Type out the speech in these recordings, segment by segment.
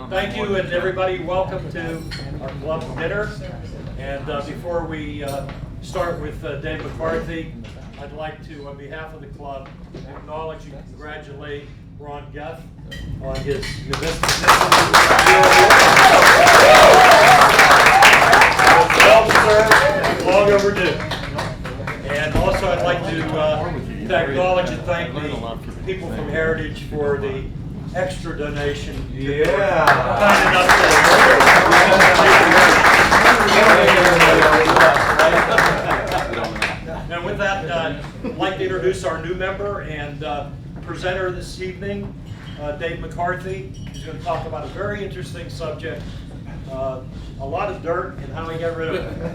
Thank you, and everybody, welcome to our club dinner. And before we start with David McCarthy, I'd like to, on behalf of the club, acknowledge and congratulate Ron Geff on his Numismatist. Well deserved, long overdue. And also, I'd like to acknowledge and thank the people from Heritage for the extra donation. Yeah. Kind enough to And with that, I'd like to introduce our new member and presenter this evening, Dave McCarthy. He's going to talk about a very interesting subject, a lot of dirt and how we get rid of it.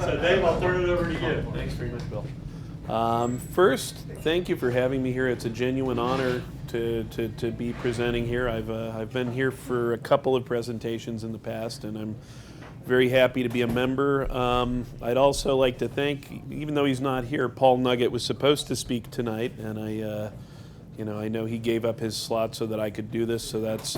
So Dave, I'll turn it over to you. Thanks very much, Bill. First, thank you for having me here. It's a genuine honor to be presenting here. I've been here for a couple of presentations in the past, and I'm very happy to be a member. I'd also like to thank, even though he's not here, Paul Nugget was supposed to speak tonight, and I know he gave up his slot so that I could do this. So that's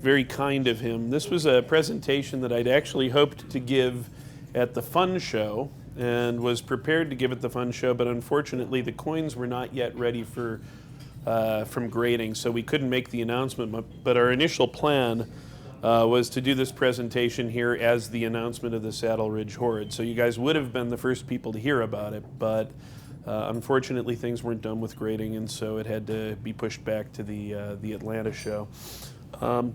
very kind of him. This was a presentation that I'd actually hoped to give at the Fun Show, and was prepared to give at the Fun Show, but unfortunately the coins were not yet ready for from grading, so we couldn't make the announcement. But our initial plan was to do this presentation here as the announcement of the Saddle Ridge Horde. So you guys would have been the first people to hear about it, but unfortunately things weren't done with grading, and so it had to be pushed back to the Atlanta show. So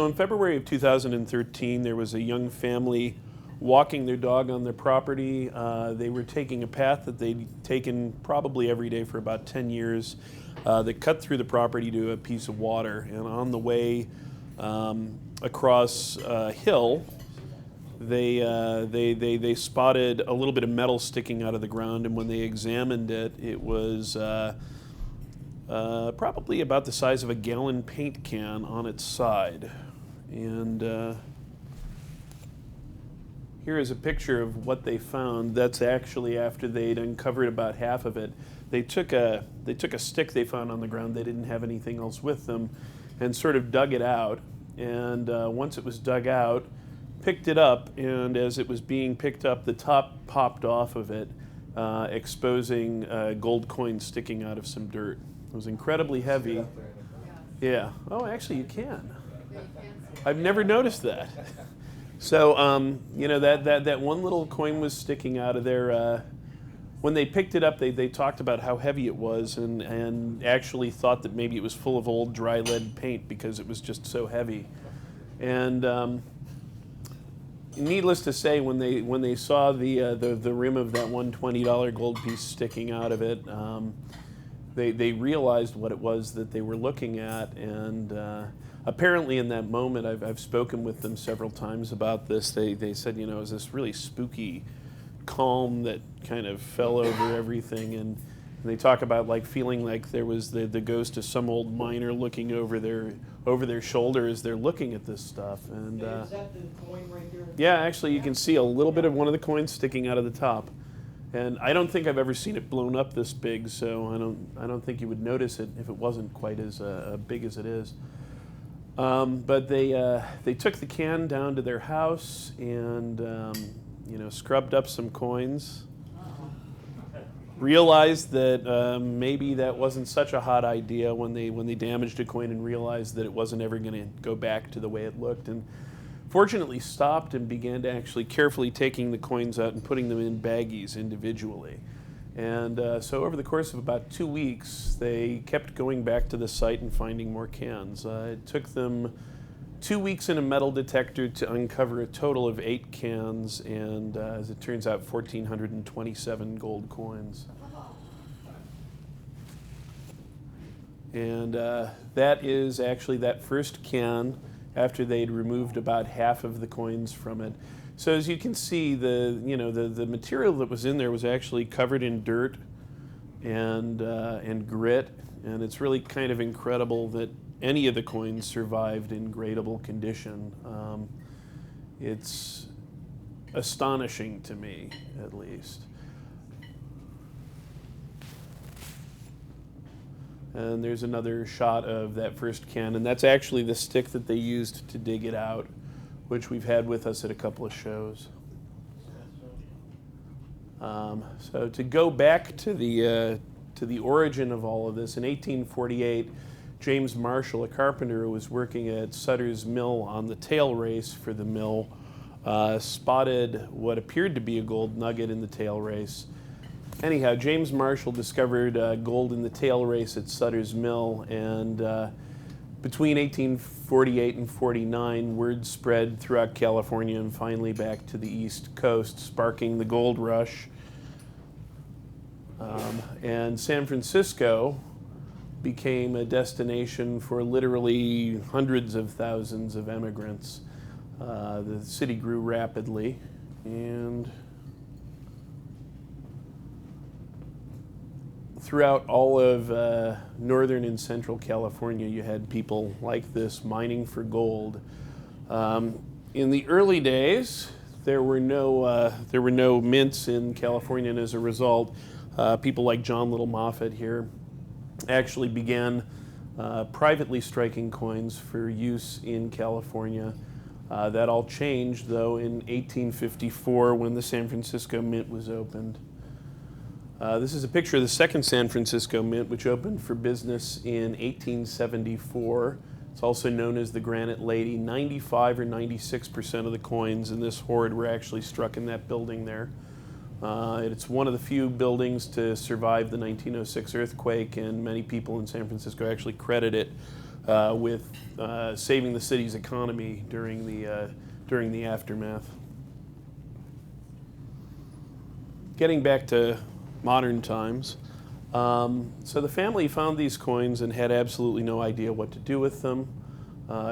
in February of 2013, there was a young family walking their dog on their property. They were taking a path that they'd taken probably every day for about 10 years that cut through the property to a piece of water. And on the way across a hill, they spotted a little bit of metal sticking out of the ground, and when they examined it, it was probably about the size of a gallon paint can on its side. And here is a picture of what they found. That's actually after they'd uncovered about half of it. They took a stick they found on the ground. They didn't have anything else with them, and sort of dug it out. And once it was dug out, picked it up, and as it was being picked up, the top popped off of it, exposing gold coins sticking out of some dirt. It was incredibly heavy. Yeah. Oh, actually, you can. I've never noticed that. So, that one little coin was sticking out of there. When they picked it up, they talked about how heavy it was, and actually thought that maybe it was full of old dry lead paint because it was just so heavy. And needless to say, when they saw the rim of that $120 gold piece sticking out of it, they realized what it was that they were looking at, and apparently in that moment, I've spoken with them several times about this. They said, it was this really spooky calm that kind of fell over everything, and they talk about like feeling like there was the ghost of some old miner looking over their shoulder as they're looking at this stuff. And is that the coin right there? Yeah, actually you can see a little bit of one of the coins sticking out of the top. And I don't think I've ever seen it blown up this big, so I don't think you would notice it if it wasn't quite as big as it is. But they took the can down to their house and scrubbed up some coins. Realized that maybe that wasn't such a hot idea when they damaged a coin, and realized that it wasn't ever going to go back to the way it looked. And fortunately stopped and began to actually carefully taking the coins out and putting them in baggies individually. And so over the course of about 2 weeks, they kept going back to the site and finding more cans. It took them 2 weeks in a metal detector to uncover a total of 8 cans, and as it turns out, 1,427 gold coins. And that is actually that first can after they'd removed about half of the coins from it. So as you can see, the material that was in there was actually covered in dirt and grit, and it's really kind of incredible that any of the coins survived in gradable condition. It's astonishing to me, at least. And there's another shot of that first cannon. That's actually the stick that they used to dig it out, which we've had with us at a couple of shows. So to go back to the origin of all of this, in 1848, James Marshall, a carpenter who was working at Sutter's Mill on the tail race for the mill, spotted what appeared to be a gold nugget in the tail race. Anyhow, James Marshall discovered gold in the tail race at Sutter's Mill, and between 1848 and 49, word spread throughout California and finally back to the East Coast, sparking the gold rush. And San Francisco became a destination for literally hundreds of thousands of immigrants. The city grew rapidly, and throughout all of northern and central California, you had people like this mining for gold. In the early days, there were no mints in California, and as a result, people like John Little Moffett here actually began privately striking coins for use in California. That all changed, though, in 1854 when the San Francisco Mint was opened. This is a picture of the second San Francisco Mint, which opened for business in 1874. It's also known as the Granite Lady. 95 or 96% of the coins in this hoard were actually struck in that building there. It's one of the few buildings to survive the 1906 earthquake, and many people in San Francisco actually credit it with saving the city's economy during the aftermath. Getting back to modern times, so the family found these coins and had absolutely no idea what to do with them.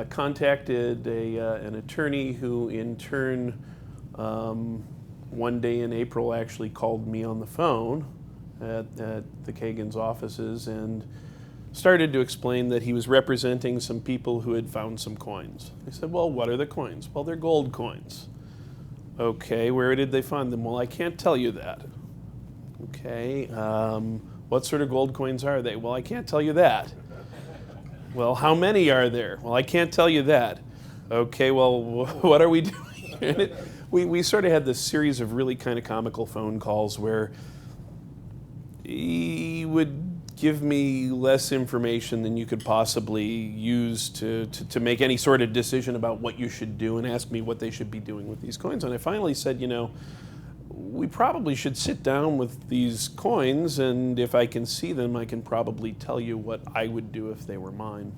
Contacted an attorney who in turn one day in April actually called me on the phone at the Kagin's offices and started to explain that he was representing some people who had found some coins. I said, well, what are the coins? Well, they're gold coins. Okay, where did they find them? Well, I can't tell you that. Okay, what sort of gold coins are they? Well, I can't tell you that. Well, how many are there? Well, I can't tell you that. Okay, well, what are we doing? We sort of had this series of really kind of comical phone calls where he would give me less information than you could possibly use to make any sort of decision about what you should do, and ask me what they should be doing with these coins. And I finally said, you know, we probably should sit down with these coins, and if I can see them, I can probably tell you what I would do if they were mine.